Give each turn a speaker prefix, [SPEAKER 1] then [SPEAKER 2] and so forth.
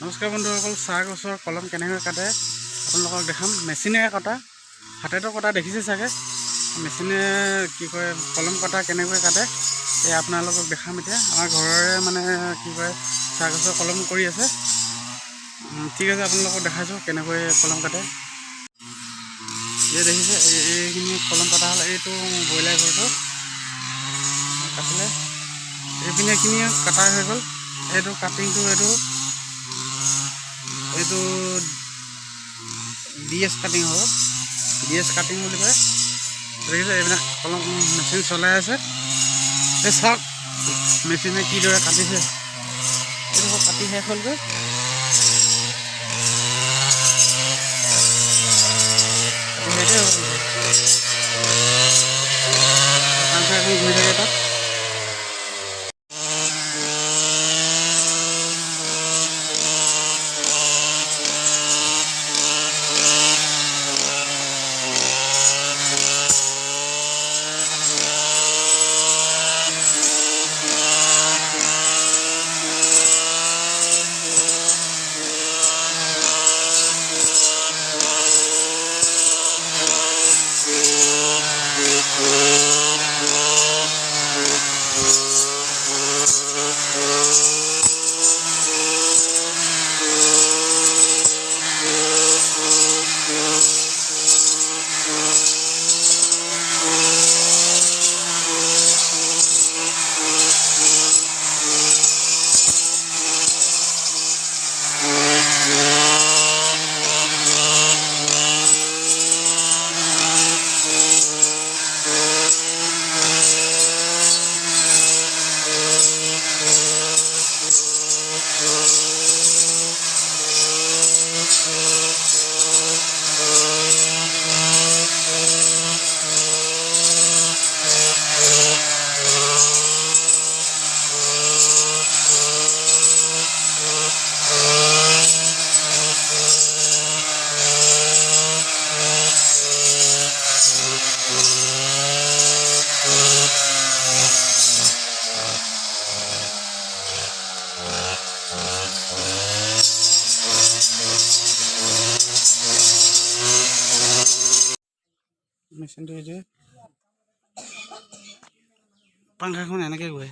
[SPEAKER 1] নমস্কাৰ বন্ধুসকল, চাহ গছৰ কলম কেনেকৈ কাটে আপোনালোকক দেখাম। মেচিনেৰে কটা, হাতেতো কটা দেখিছে চাগে। মেচিনে কি কয় কলম কটা কেনেকৈ কাটে এই আপোনালোকক দেখাম। এতিয়া আমাৰ ঘৰৰে মানে কি কয় চাহ গছৰ কলম কৰি আছে। ঠিক আছে, আপোনালোকক দেখাইছোঁ কেনেকৈ কলম কাটে। এই দেখিছে, এইখিনি কলম কটা হ'লে এইটো ব্ৰইলাৰ ঘৰটো কাটিলে এইপিনে এইখিনি কটা হৈ গ'ল। এইটো কাটিংটো এইটো DS কাটিং হ'ব। DS কাটিং বুলি কয়। দেখিছে এইবিলাক কলম মেচিন চলাই আছে। এই চাওক মেচিনে কিদৰে কাটিছে। এইটো কাটি শেষ হ'লগৈ। ঘূৰি থাকে তাত। মেচিনটো এইটোৱে পাংখাখন এনেকৈ ঘূৰে।